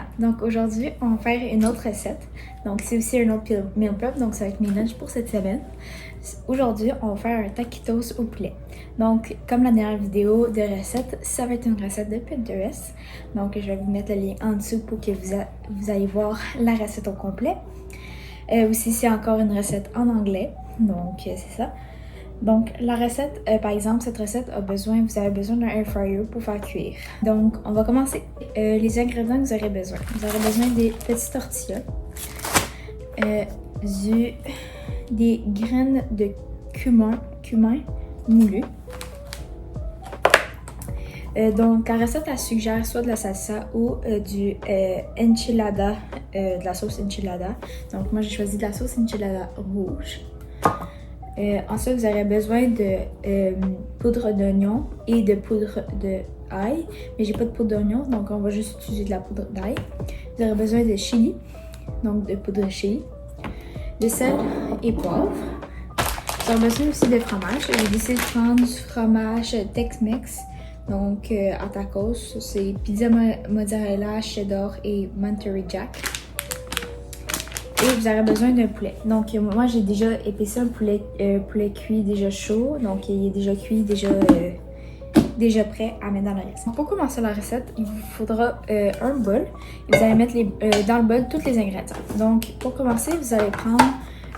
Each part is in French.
Maya. Donc aujourd'hui, on va faire une autre recette. Donc c'est aussi un autre meal prep, donc ça va être mes lunchs pour cette semaine. Aujourd'hui, on va faire un taquitos au poulet. Donc comme la dernière vidéo de recette, ça va être une recette de Pinterest. Donc je vais vous mettre le lien en dessous pour que vous allez voir la recette au complet. Aussi, c'est encore une recette en anglais, donc c'est ça. Donc la recette, par exemple, cette recette vous avez besoin d'un air fryer pour faire cuire. Donc on va commencer. Les ingrédients que vous aurez besoin. Vous aurez besoin des petites tortillas, des graines de cumin moulu. Donc la recette elle suggère soit de la salsa ou du enchilada, de la sauce enchilada. Donc moi j'ai choisi de la sauce enchilada rouge. Ensuite, vous aurez besoin de poudre d'oignon et de poudre d'ail. Mais j'ai pas de poudre d'oignon, donc on va juste utiliser de la poudre d'ail. Vous aurez besoin de chili, donc de poudre de chili, de sel et poivre. Vous aurez besoin aussi de fromage. J'ai décidé de prendre du fromage Tex-Mex, donc à tacos. C'est pizza mozzarella, cheddar et Monterey Jack. Et vous aurez besoin d'un poulet. Donc moi j'ai déjà épaissé un poulet cuit déjà chaud. Donc il est déjà cuit, déjà prêt à mettre dans la recette. Pour commencer la recette, il vous faudra un bol. Et vous allez mettre dans le bol tous les ingrédients. Donc pour commencer, vous allez prendre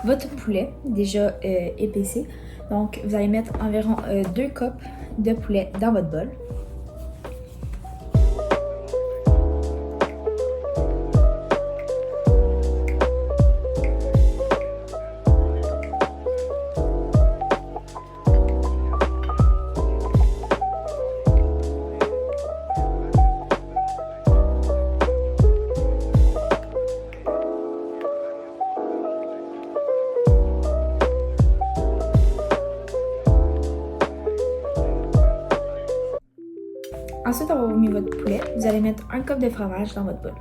votre poulet déjà épaissé. Donc vous allez mettre environ 2 cups de poulet dans votre bol. Ensuite, on va remettre votre poulet. Vous allez mettre 1 cup de fromage dans votre bol.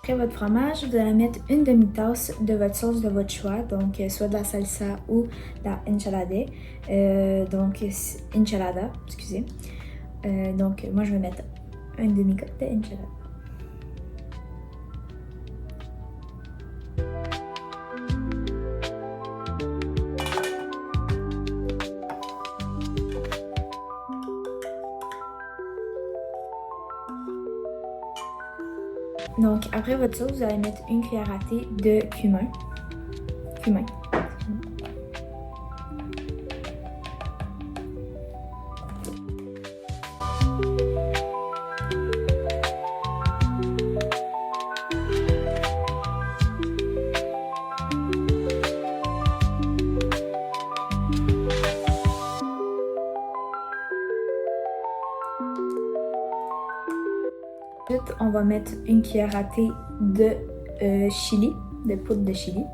Après votre fromage, vous allez mettre une demi-tasse de votre sauce de votre choix, donc soit de la salsa ou de la enchilada. Excusez. Donc moi je vais mettre une demi-cup de enchilada. Donc après votre sauce, vous allez mettre une cuillère à thé de cumin. Ensuite, on va mettre une cuillère à thé de chili, de poudre de chili.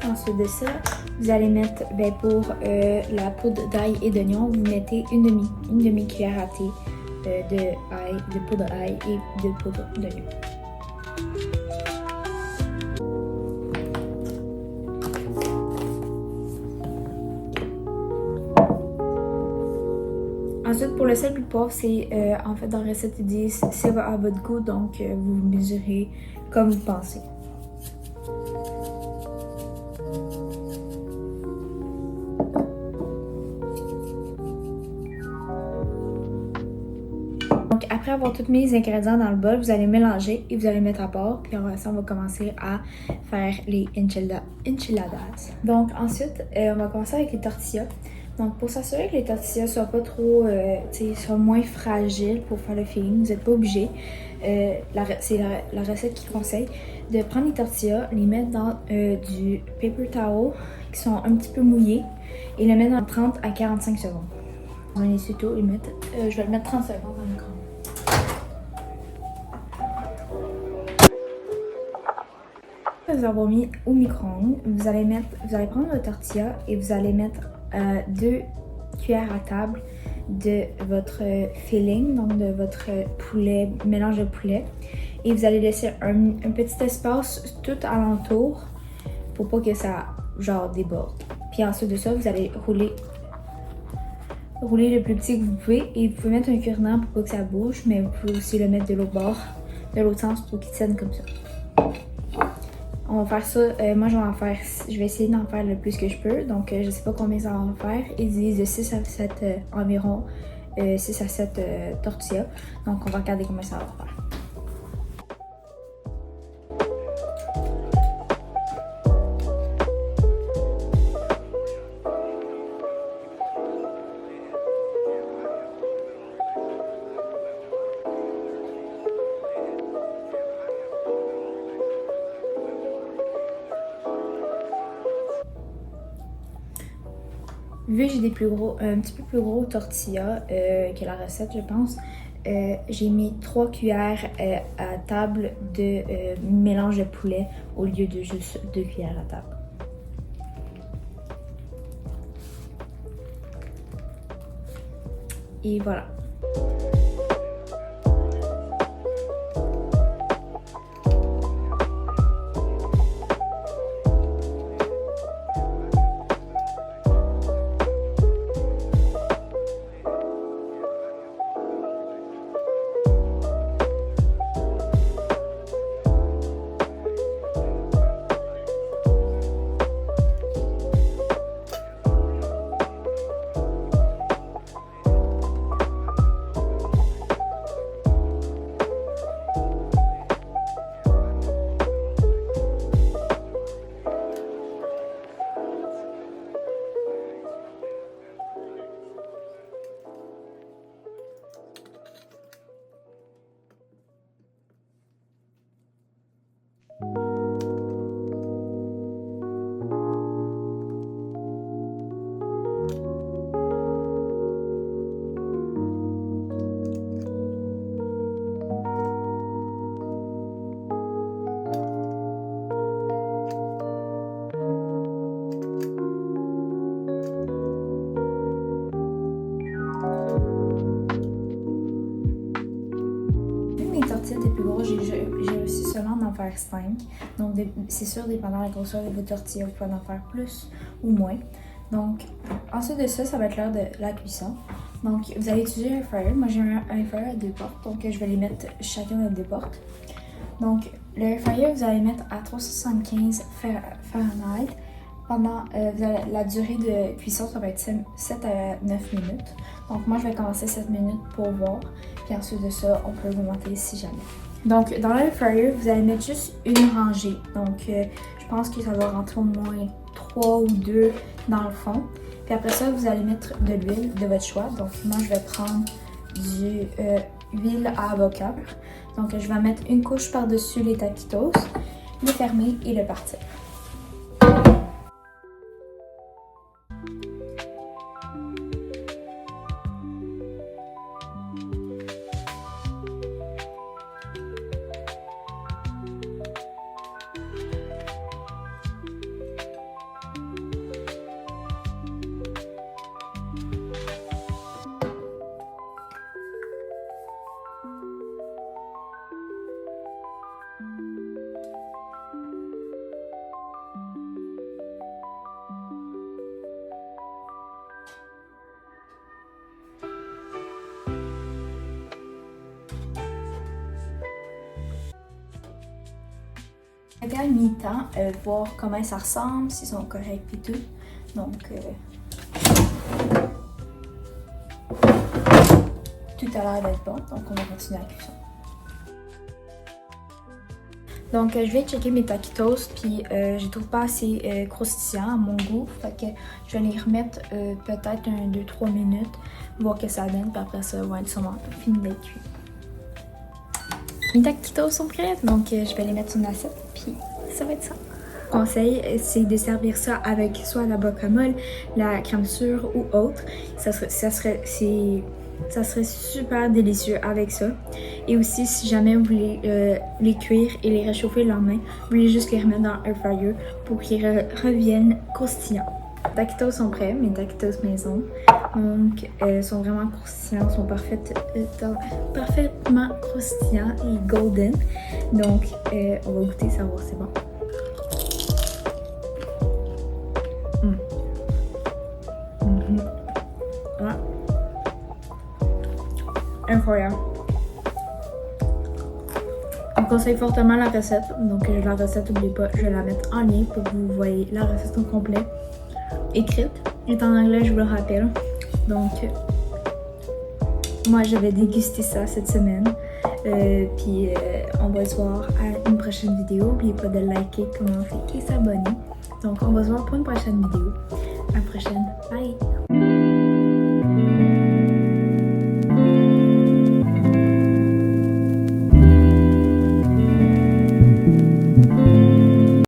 Ensuite de ça, vous allez mettre pour la poudre d'ail et d'oignon, vous mettez une demi cuillère à thé de poudre d'ail et de poudre d'oignon. Ensuite, pour le sel et le poivre, c'est en fait dans la recette ils disent c'est à votre goût, donc vous mesurez comme vous pensez. Donc après avoir tous mes ingrédients dans le bol, vous allez mélanger et vous allez mettre à part. Puis après ça, on va commencer à faire les enchiladas. Donc ensuite, on va commencer avec les tortillas. Donc pour s'assurer que les tortillas soient pas trop, soient moins fragiles pour faire le filling, vous n'êtes pas obligé. C'est la recette qui conseille de prendre les tortillas, les mettre dans du paper towel qui sont un petit peu mouillés et les mettre dans 30 à 45 secondes. Dans un essuie-tout, je vais le mettre 30 secondes dans le micro. Vous avoir mis au micro-ondes, vous allez prendre votre tortilla et vous allez mettre 2 cuillères à table de votre filling, donc de votre poulet, mélange de poulet. Et vous allez laisser un petit espace tout alentour pour pas que ça genre déborde. Puis ensuite de ça, vous allez rouler le plus petit que vous pouvez et vous pouvez mettre un cure-dent pour pas que ça bouge, mais vous pouvez aussi le mettre de l'autre bord, de l'autre sens pour qu'il tienne comme ça. On va faire ça, moi je vais essayer d'en faire le plus que je peux, donc je sais pas combien ça va en faire. Ils disent de 6 à 7 environ 6 à 7 tortillas, donc on va regarder combien ça va faire. Vu que j'ai un petit peu plus gros tortillas que la recette, je pense, j'ai mis 3 cuillères à table de mélange de poulet au lieu de juste 2 cuillères à table. Et voilà. Était plus gros, j'ai réussi seulement d'en faire 5. Donc c'est sûr, dépendant de la grosseur de vos tortillas, vous pouvez en faire plus ou moins. Donc ensuite de ça, ça va être l'heure de la cuisson. Donc vous allez utiliser un air fryer. Moi j'ai un air fryer à 2 portes, donc je vais les mettre chacun à 2 portes. Donc le air fryer, vous allez mettre à 375 Fahrenheit. Pendant la durée de cuisson, ça va être 7 à 9 minutes. Donc moi je vais commencer 7 minutes pour voir. Puis ensuite de ça, on peut augmenter si jamais. Donc dans l'air fryer, vous allez mettre juste une rangée. Donc je pense que ça va rentrer au moins 3 ou 2 dans le fond. Puis après ça, vous allez mettre de l'huile de votre choix. Donc moi je vais prendre du huile à avocat. Donc je vais mettre une couche par-dessus les taquitos, le fermer et le partir. À mi-temps, voir comment ça ressemble, s'ils sont corrects et tout. Donc, tout a l'air d'être bon, donc on va continuer la cuisson. Donc, je vais checker mes taquitos, puis je les trouve pas assez croustillants à mon goût. Fait que je vais les remettre peut-être 2-3 minutes, voir que ça donne, puis après ça, ils sont finis d'être cuits. Mes taquitos sont prêts, donc je vais les mettre sur une assiette, puis ça va être ça. Conseil, c'est de servir ça avec soit la guacamole, la crème sûre ou autre. Ça serait super délicieux avec ça. Et aussi, si jamais vous voulez les cuire et les réchauffer le lendemain, vous voulez juste les remettre dans un fryer pour qu'ils reviennent croustillants. Les taquitos sont prêts, mes taquitos maison. Donc, sont vraiment croustillants, sont parfaitement croustillants et golden. Donc, on va goûter, savoir c'est bon. Ouais. Incroyable. Je conseille fortement la recette. Donc la recette, n'oubliez pas, je vais la mettre en lien pour que vous voyez la recette au complet. Écrite. Elle est en anglais, je vous le rappelle. Donc moi, je vais déguster ça cette semaine. Puis on va se voir à une prochaine vidéo. N'oubliez pas de liker, commenter et s'abonner. Donc on va se voir pour une prochaine vidéo. À la prochaine. Bye!